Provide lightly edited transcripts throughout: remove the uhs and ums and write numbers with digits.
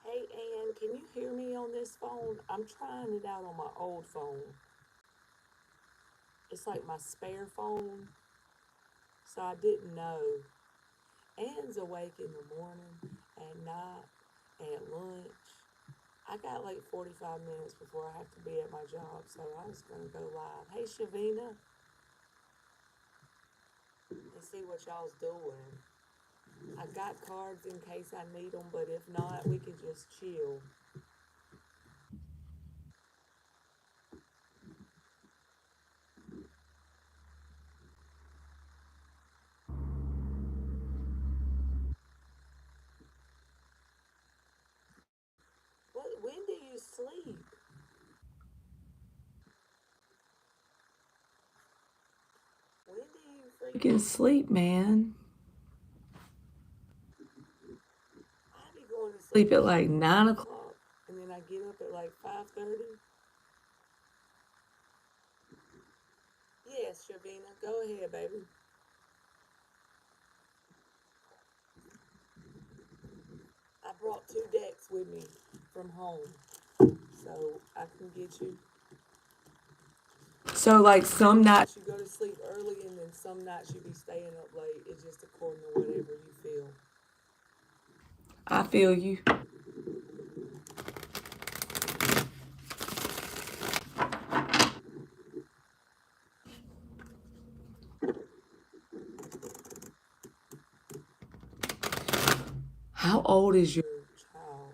Hey, Ann, can you hear me on this phone? I'm trying it out on my old phone. It's like my spare phone, so I didn't know. Ann's awake in the morning, at night, and at lunch. I got like 45 minutes before I have to be at my job, so I was going to go live. Hey, Shavina, and see what y'all's doing. I got cards in case I need them, but if not, we could just chill. When do you sleep? When do you freaking sleep, man? I be going to sleep at like 9 o'clock, and then I get up at like 5:30. Yes, Shavina, go ahead, baby. I brought two decks with me from home, so I can get you. So, like, some nights you go to sleep early, and then some nights you be staying up late. It's just according to whatever you feel. I feel you. How old is your child?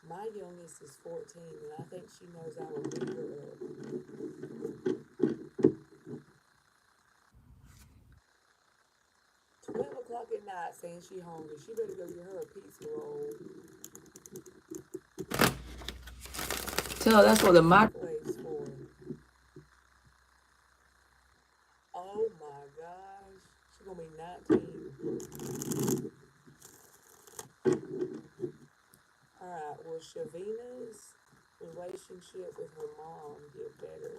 My youngest is 14, and I think she knows I will beat her up. 12 o'clock at night saying she hungry. She better go get her a pizza roll. Tell her that's what the microwave's for. Oh my gosh. She's gonna be 19. Alright, will Shavina's relationship with her mom get better?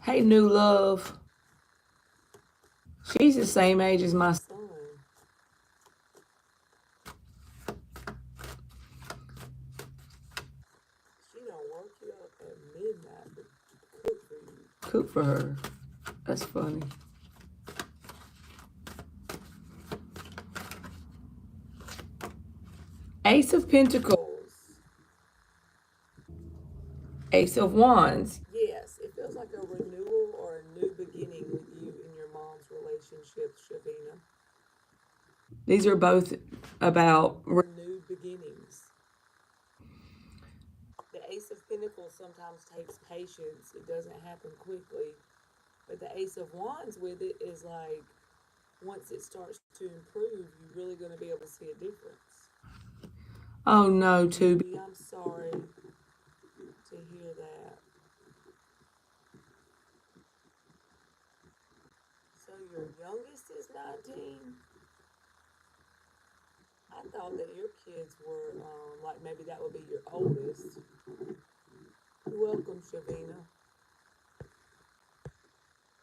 Hey, new love. She's the same age as my son. She don't work you up at midnight to cook for you. Cook for her. That's funny. Ace of Pentacles. Ace of Wands. Yes, it feels like a renewal or a new beginning with you and your mom's relationship, Shavina. These are both about renewed beginnings. The Ace of Pentacles sometimes takes patience. It doesn't happen quickly. But the Ace of Wands with it is like, once it starts to improve, you're really going to be able to see a difference. Oh no, Tubi, I'm sorry to hear that. So your youngest is 19? I thought that your kids were, like maybe that would be your oldest. You're welcome, Shavina.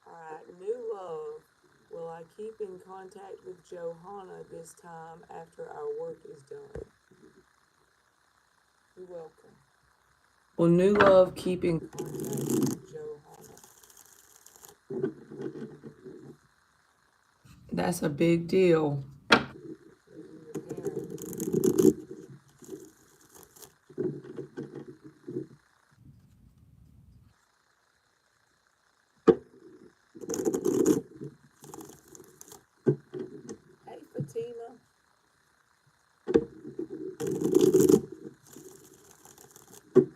Alright, new love. Will I keep in contact with Johanna this time after our work is done? You're welcome. Will new love keep in contact with Johanna? That's a big deal. Hey, Fatima.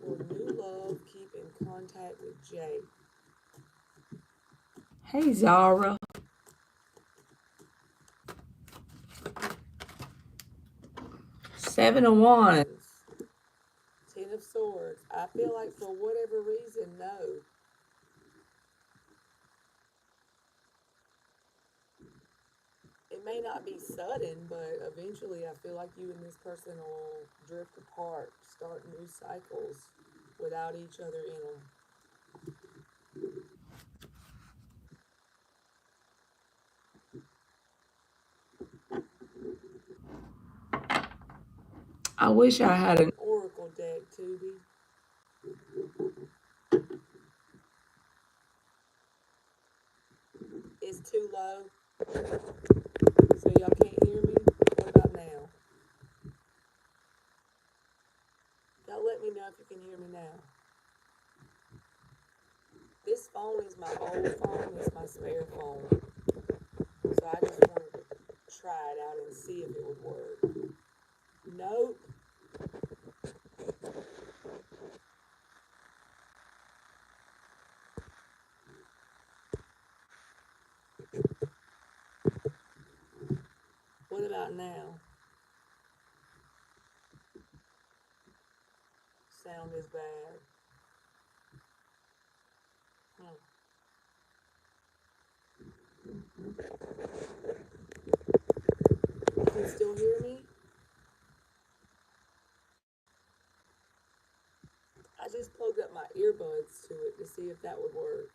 Will new love keep in contact with Jay? Hey, Zara. Seven of Wands. Ten of Swords. I feel like for whatever reason, no. It may not be sudden, but eventually I feel like you and this person will drift apart, start new cycles without each other in them. I wish I had an oracle deck, Tubi. It's too low, so y'all can't hear me. What about now? Y'all let me know if you can hear me now. This phone is my old phone. It's my spare phone. So I just wanted to try it out and see if it would work. Nope. What about now? Sound is bad. Hmm. You can still hear me? I just plugged up my earbuds to it to see if that would work.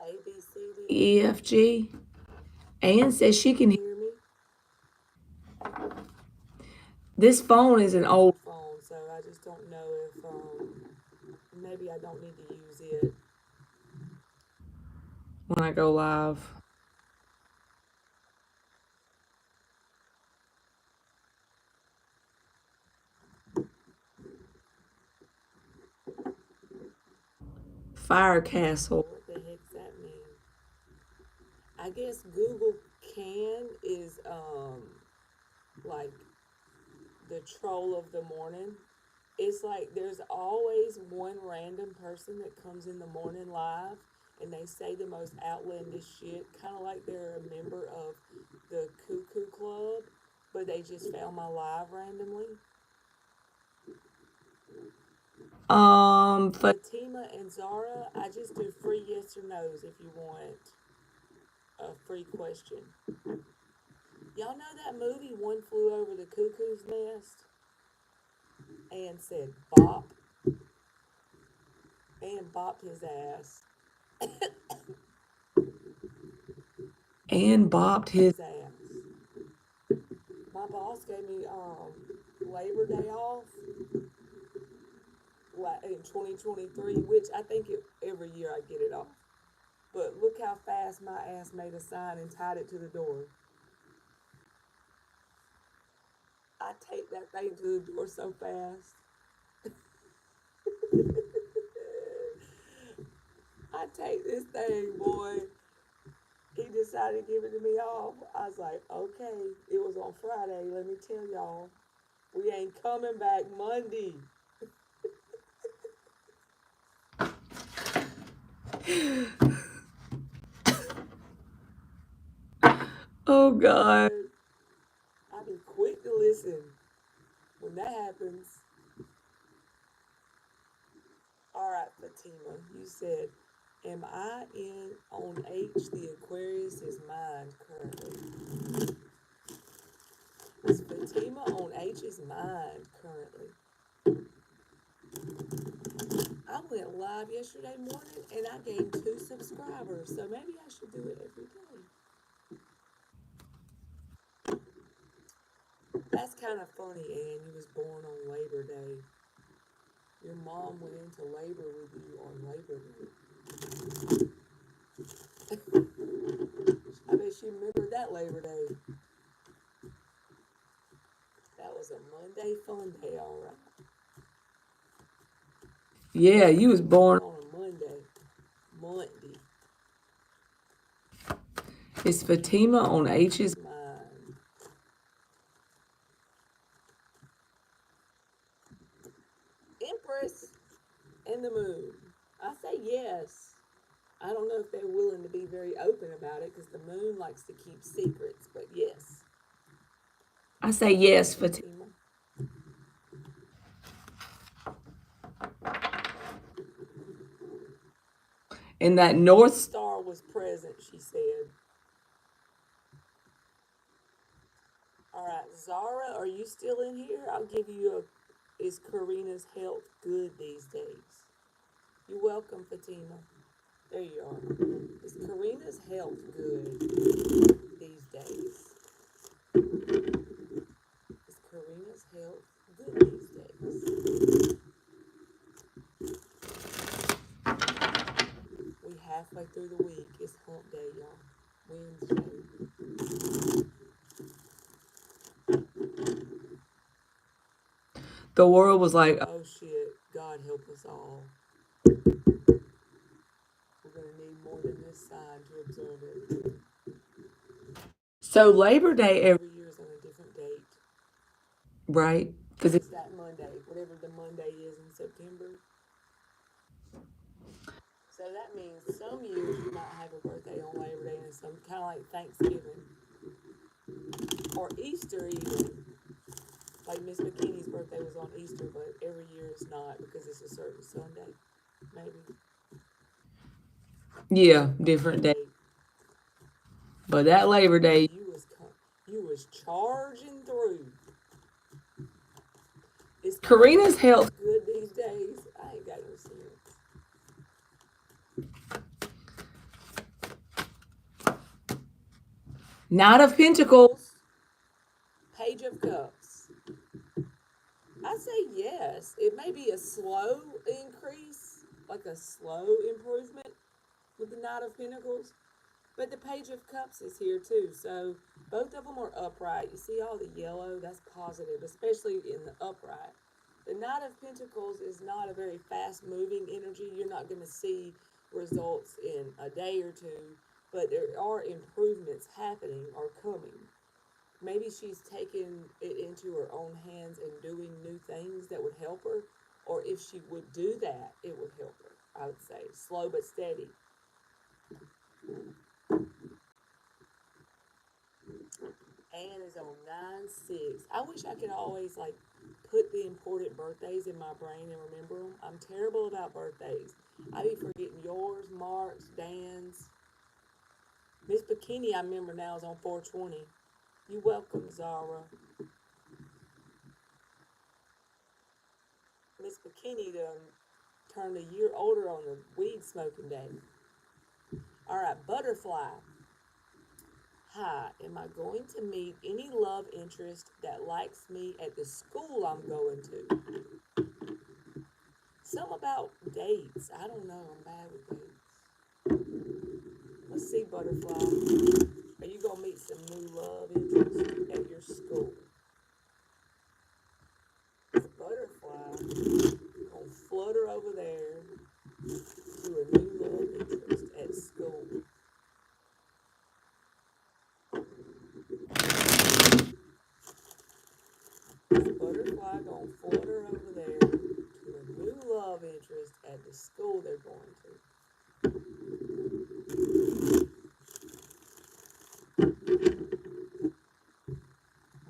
A, B, C, D, E, F, G. Ann says she can hear me. This phone is an old phone, so I just don't know if maybe I don't need to use it when I go live. Fire Castle. What the heck does that mean? I guess Google Can is like the troll of the morning. It's like there's always one random person that comes in the morning live and they say the most outlandish shit, kind of like they're a member of the Cuckoo Club, but they just found my live randomly. Fatima and Zara, I just do free yes or no's if you want a free question. Y'all know that movie One Flew Over the Cuckoo's Nest? And said bop. And bopped his ass. And bopped his ass. My boss gave me Labor Day off in 2023, which I think every year I get it off. But look how fast my ass made a sign and tied it to the door. I taped that thing to the door so fast. I take this thing, boy. He decided to give it to me off. I was like, okay. It was on Friday. Let me tell y'all, we ain't coming back Monday. Oh, God. I be quick to listen when that happens. All right, Fatima, you said, am I in on H? The Aquarius is mine currently. Is Fatima on H's mind currently? I went live yesterday morning and I gained 2 subscribers, so maybe I should do it every day. That's kind of funny, Ann. You was born on Labor Day. Your mom went into labor with you on Labor Day. I bet she remembered that Labor Day. That was a Monday fun day, all right. Yeah, you was born on a Monday. Monday. Is Fatima on H's mind? Empress and the Moon. I say yes. I don't know if they're willing to be very open about it because the Moon likes to keep secrets, but yes. I say yes, Fatima. And that North Star was present, she said. All right, Zara, are you still in here? I'll give you a. Is Karina's health good these days? You're welcome, Fatima. There you are. Is Karina's health good these days? Is Karina's health good these days? We halfway through the week. It's hump day, y'all. Wednesday. The world was like, oh shit, God help us all. We're going to need more than this sign to observe it. So Labor Day every year is on a different date, right? Because it's that Monday, whatever the Monday is in September. So that means some years you might have a birthday on Labor Day and some kind of like Thanksgiving or Easter even. Like Miss McKinney's birthday was on Easter, but every year it's not because it's a certain Sunday, maybe. Yeah, different day. But that Labor Day, you was charging through. Is Karina's health good these days? I ain't got no sense. Knight of Pentacles, Page of Cups. I say yes. It may be a slow increase, like a slow improvement with the Knight of Pentacles. But the Page of Cups is here too. So both of them are upright. You see all the yellow? That's positive, especially in the upright. The Knight of Pentacles is not a very fast moving energy. You're not going to see results in a day or two, but there are improvements happening or coming. Maybe she's taken it into her own hands and doing new things that would help her, or if she would do that, it would help her. I would say slow but steady. Anne is on 9/6. I wish I could always like put the important birthdays in my brain and remember them. I'm terrible about birthdays. I be forgetting yours, Mark's, Dan's. Miss Bikini, I remember now, is on 4/20. You welcome, Zara. Miss Bikini done turned a year older on the weed smoking day. All right, Butterfly. Hi, am I going to meet any love interest that likes me at the school I'm going to? Some about dates. I don't know. I'm bad with dates. Let's see, Butterfly. Are you going to meet some new love interest at your school? Butterfly going to flutter over there to a new love interest at school. Butterfly gonna flutter over there to a new love interest at the school they're going to.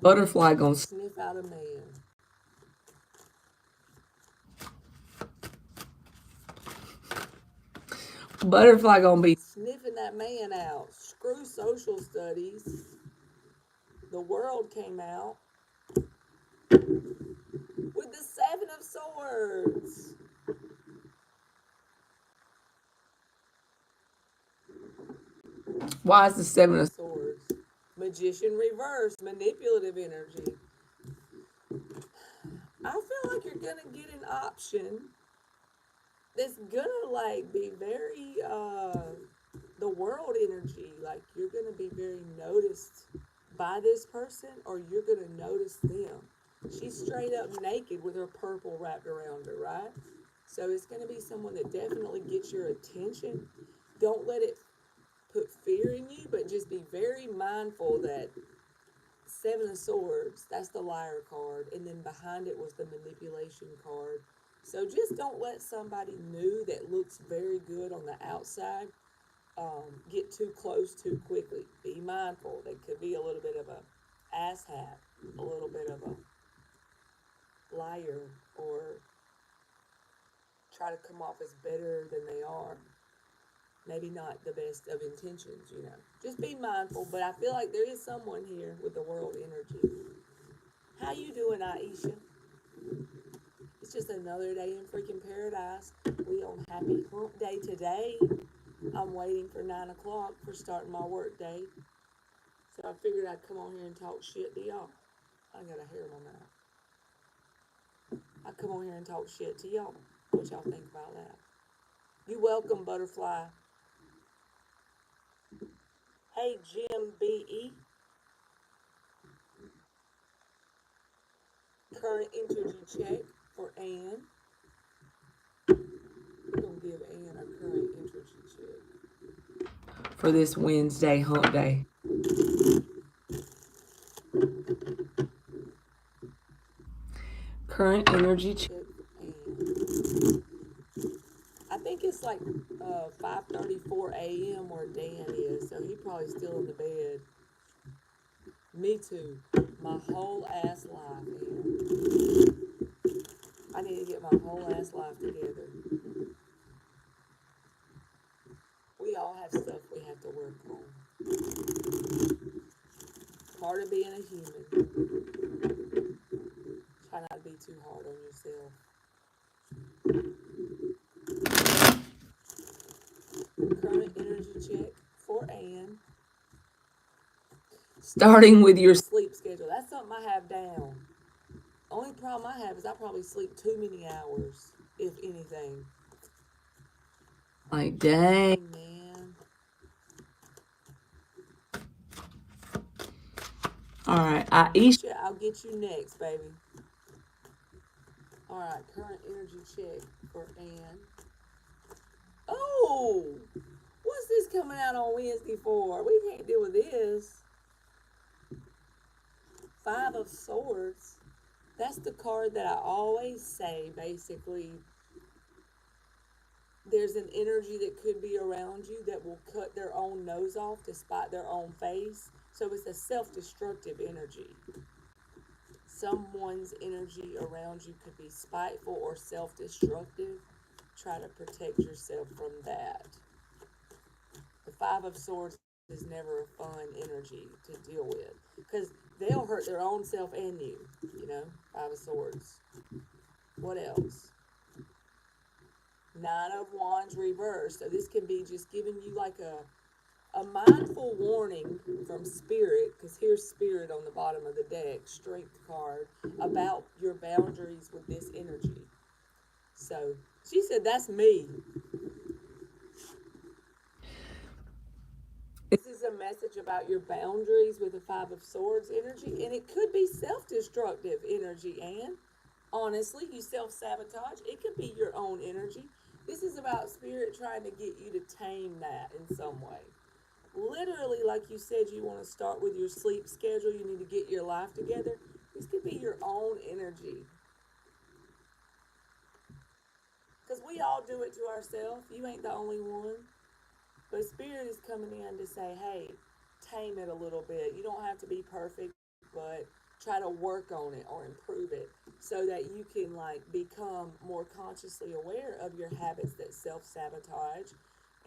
Butterfly gonna sniff out a man. Butterfly gonna be sniffing that man out. Screw social studies. The World came out with the Seven of Swords. Why is the Seven of Swords? Magician reverse, manipulative energy. I feel like you're gonna get an option that's gonna like be very the world energy. Like you're gonna be very noticed by this person, or you're gonna notice them. She's straight up naked with her purple wrapped around her, right? So it's gonna be someone that definitely gets your attention. Don't let it put fear in you, but just be very mindful that Seven of Swords, that's the liar card, and then behind it was the manipulation card. So just don't let somebody new that looks very good on the outside get too close too quickly. Be mindful. They could be a little bit of a asshat, a little bit of a liar, or try to come off as better than they are. Maybe not the best of intentions, you know. Just be mindful, but I feel like there is someone here with the world energy. How you doing, Aisha? It's just another day in freaking paradise. We on happy hump day today. I'm waiting for 9 o'clock for starting my work day. So I figured I'd come on here and talk shit to y'all. I got a hair in my mouth. I come on here and talk shit to y'all. What y'all think about that? You welcome, Butterfly. Hey, Jim B.E. Current energy check for Ann. We're going to give Ann a current energy check for this Wednesday hump day. Current energy check for Ann. I think it's like 5:34 a.m. where Dan is, so he probably still in the bed. Me too. My whole ass life, man. I need to get my whole ass life together. We all have stuff we have to work on. Part of being a human. Try not to be too hard on yourself. Current energy check for Ann. Starting with your sleep schedule. That's something I have down. Only problem I have is I probably sleep too many hours, if anything. Like, dang, man. Alright, Aisha, I'll get you next, baby. Alright, current energy check for Ann. Oh! What's this coming out on Wednesday for? We can't deal with this. 5 of Swords. That's the card that I always say, basically. There's an energy that could be around you that will cut their own nose off to spite their own face. So it's a self-destructive energy. Someone's energy around you could be spiteful or self-destructive. Try to protect yourself from that. The 5 of Swords is never a fun energy to deal with, because they'll hurt their own self and you, 5 of Swords. What else? 9 of Wands reversed. So this can be just giving you like a mindful warning from Spirit, because here's Spirit on the bottom of the deck, Strength card, about your boundaries with this energy. So she said, that's me. This is a message about your boundaries with the 5 of Swords energy, and it could be self-destructive energy, and honestly, you self-sabotage. It could be your own energy. This is about Spirit trying to get you to tame that in some way. Literally, like you said, you want to start with your sleep schedule. You need to get your life together. This could be your own energy. Because we all do it to ourselves. You ain't the only one. But Spirit is coming in to say, hey, tame it a little bit. You don't have to be perfect, but try to work on it or improve it so that you can become more consciously aware of your habits that self-sabotage,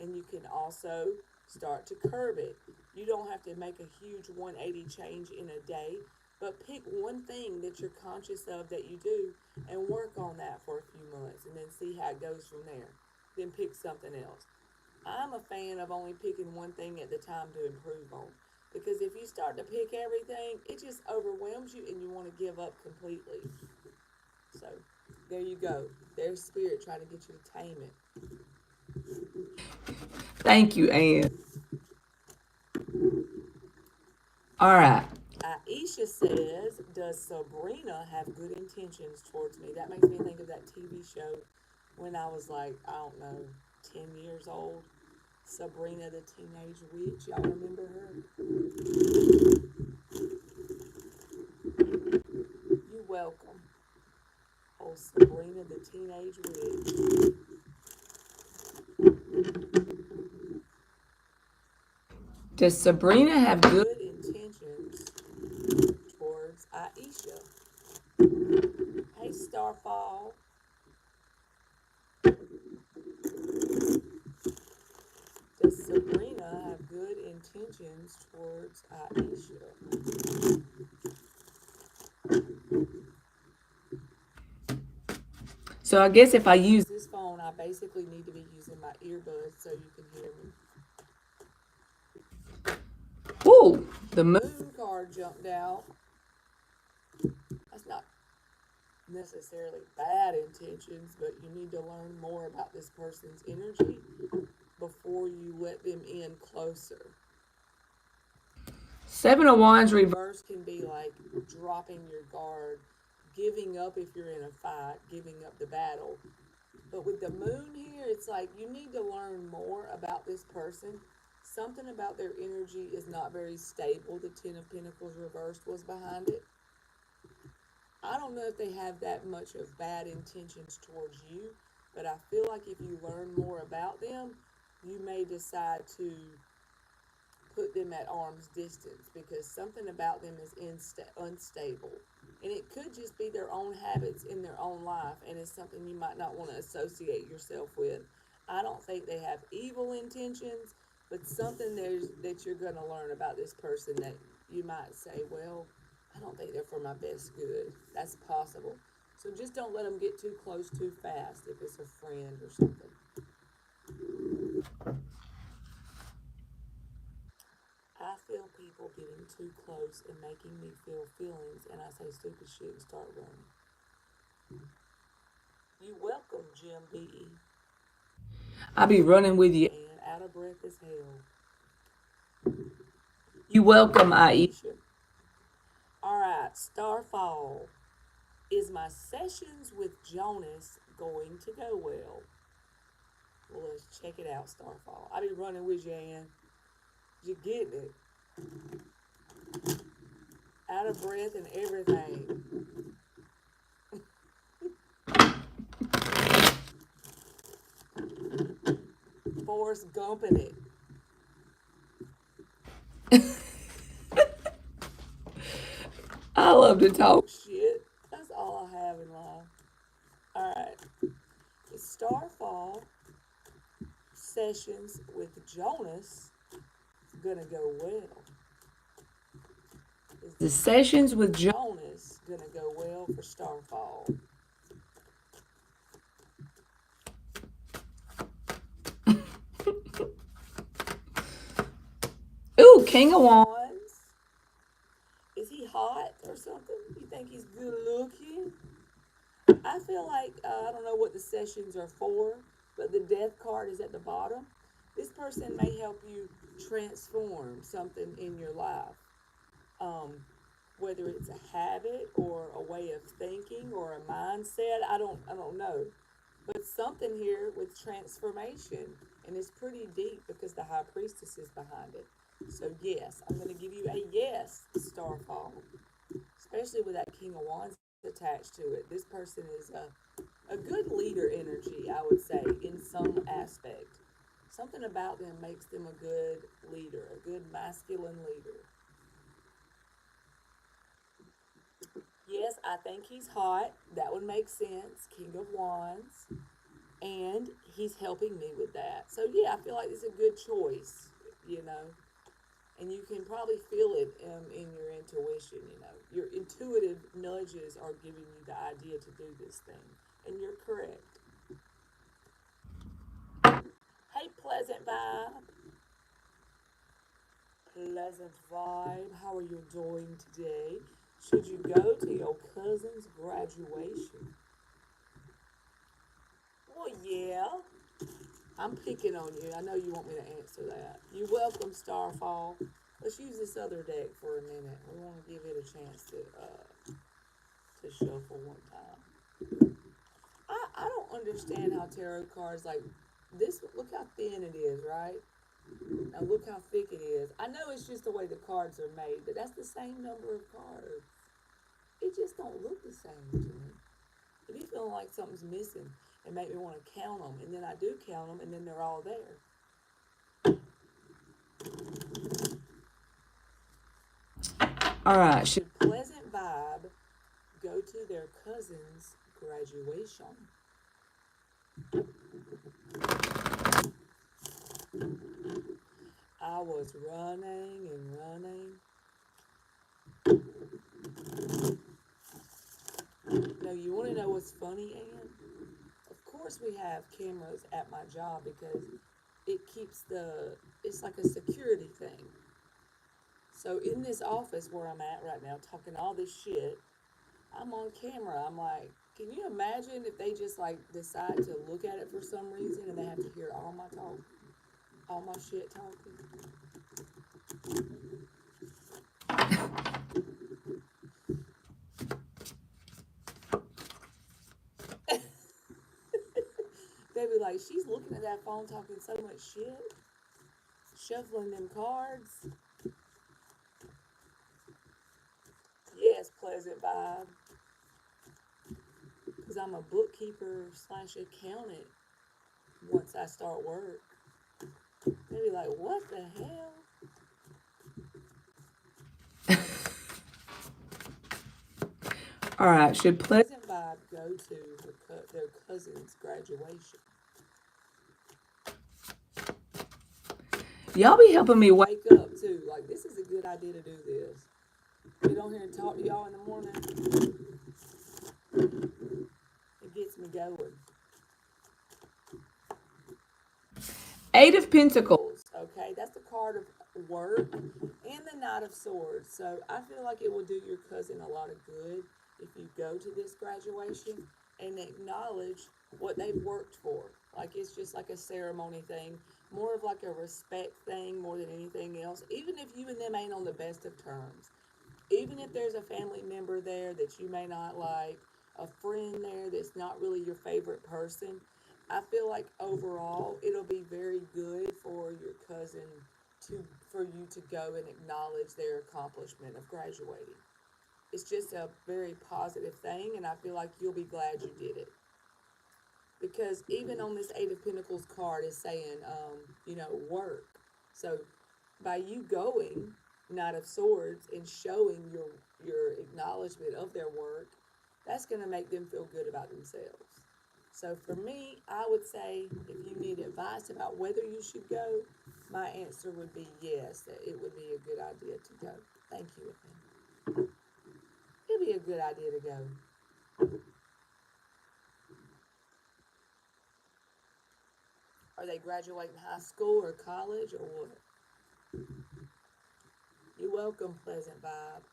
and you can also start to curb it. You don't have to make a huge 180 change in a day, but pick one thing that you're conscious of that you do and work on that for a few months, and then see how it goes from there. Then pick something else. I'm a fan of only picking one thing at the time to improve on. Because if you start to pick everything, it just overwhelms you and you want to give up completely. So, there you go. There's Spirit trying to get you to tame it. Thank you, Ann. All right. Aisha says, does Sabrina have good intentions towards me? That makes me think of that TV show when I was 10 years old. Sabrina the Teenage Witch. Y'all remember her? You welcome. Oh, Sabrina the Teenage Witch. Does Sabrina have good intentions towards Aisha? Hey, Starfall. Does Sabrina have good intentions towards Aisha? So I guess if I use this phone, I basically need to be using my earbuds so you can hear me. Ooh, the Moon card jumped out. That's not necessarily bad intentions, but you need to learn more about this person's energy before you let them in closer. Seven of Wands reverse. Reverse can be like dropping your guard, giving up if you're in a fight, giving up the battle. But with the moon here, it's like you need to learn more about this person. Something about their energy is not very stable. The Ten of Pentacles reversed was behind it. I don't know if they have that much of bad intentions towards you, but I feel like if you learn more about them, you may decide to put them at arm's distance because something about them is unstable. And it could just be their own habits in their own life, and it's something you might not want to associate yourself with. I don't think they have evil intentions, but something that you're going to learn about this person that you might say, well, I don't think they're for my best good. That's possible. So just don't let them get too close too fast if it's a friend or something. I feel people getting too close and making me feel feelings, and I say stupid shit and start running. You welcome, Jim B.E. I be running with you. And out of breath as hell. You welcome, Aisha. Alright, Starfall. Is my sessions with Jonas going to go well? Well, let's check it out, Starfall. I be running with you, Ann. You getting it? Out of breath and everything. Forrest Gumping it. I love to talk. Shit. That's all I have in life. Alright. The Starfall sessions with Jonas gonna go well. Is The sessions with Jonas gonna go well for Starfall? Ooh, King of Wands. Is he hot or something? You think he's good looking? I feel like, I don't know what the sessions are for, but the death card is at the bottom. This person may help you transform something in your life. Whether it's a habit or a way of thinking or a mindset, I don't know. But something here with transformation, and it's pretty deep because the High Priestess is behind it. So yes, I'm going to give you a yes, Starfall. Especially with that King of Wands attached to it. This person is a good leader energy, I would say, in some aspect. Something about them makes them a good leader, a good masculine leader. Yes, I think he's hot. That would make sense. King of Wands. And he's helping me with that. So yeah, I feel like it's a good choice, you know. And you can probably feel it in your intuition, you know. Your intuitive nudges are giving you the idea to do this thing. And you're correct. Hey, Pleasant Vibe. Pleasant Vibe. How are you doing today? Should you go to your cousin's graduation? Well, yeah. I'm picking on you. I know you want me to answer that. You're welcome, Starfall. Let's use this other deck for a minute. We want to give it a chance to shuffle one time. I don't understand how tarot cards like this. Look how thin it is, right? Now look how thick it is. I know it's just the way the cards are made, but that's the same number of cards. It just don't look the same to me. It be feeling like something's missing and make me want to count them, and then I do count them, and then they're all there. All right. Should Pleasant Vibe go to their cousin's graduation? I was running and running. Now, you want to know what's funny, Ann? Of course we have cameras at my job because it keeps it's like a security thing. So in this office where I'm at right now, talking all this shit, I'm on camera. I'm like, can you imagine if they just like decide to look at it for some reason and they have to hear all my talk, all my shit talking? They'd be like, she's looking at that phone talking so much shit, shuffling them cards. Yes, pleasant vibe. Because I'm a bookkeeper / accountant once I start work. They'd be like, what the hell? All right. Should Pleasant vibe go to their cousin's graduation? y'all be helping me wake? Wake up too. Like, this is a good idea to do this. Get on here and talk to y'all in the morning. It gets me going. Eight of Pentacles. Okay, that's the card of work and the Knight of Swords. So I feel like it will do your cousin a lot of good if you go to this graduation and acknowledge what they've worked for. Like, it's just like a ceremony thing, more of like a respect thing more than anything else. Even if you and them ain't on the best of terms, even if there's a family member there that you may not like, a friend there that's not really your favorite person, I feel like overall it'll be very good for your cousin for you to go and acknowledge their accomplishment of graduating. It's just a very positive thing, and I feel like you'll be glad you did it. Because even on this Eight of Pentacles card is saying, work. So by you going, Knight of Swords, and showing your acknowledgement of their work, that's going to make them feel good about themselves. So for me, I would say if you need advice about whether you should go, my answer would be yes, that it would be a good idea to go. Thank you. It'd be a good idea to go. Are they graduating high school or college or what? You're welcome, pleasant vibe.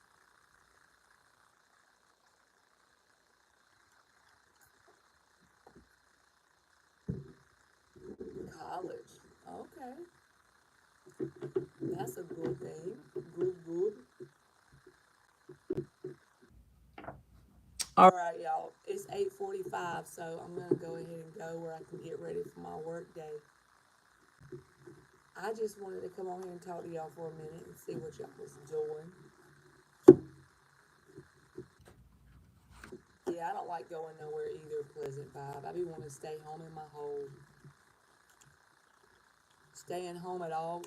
College. Okay. That's a good thing. Good. All right, y'all. It's 8:45, so I'm going to go ahead and go where I can get ready for my work day. I just wanted to come on here and talk to y'all for a minute and see what y'all was doing. Yeah, I don't like going nowhere either, pleasant vibe. I be wanting to stay home in my hole. Staying home at all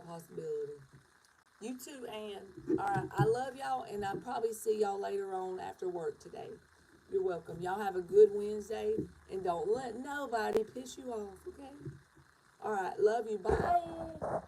possibility. You too, Ann. Alright, I love y'all, and I'll probably see y'all later on after work today. You're welcome. Y'all have a good Wednesday, and don't let nobody piss you off, okay? Alright, love you. Bye.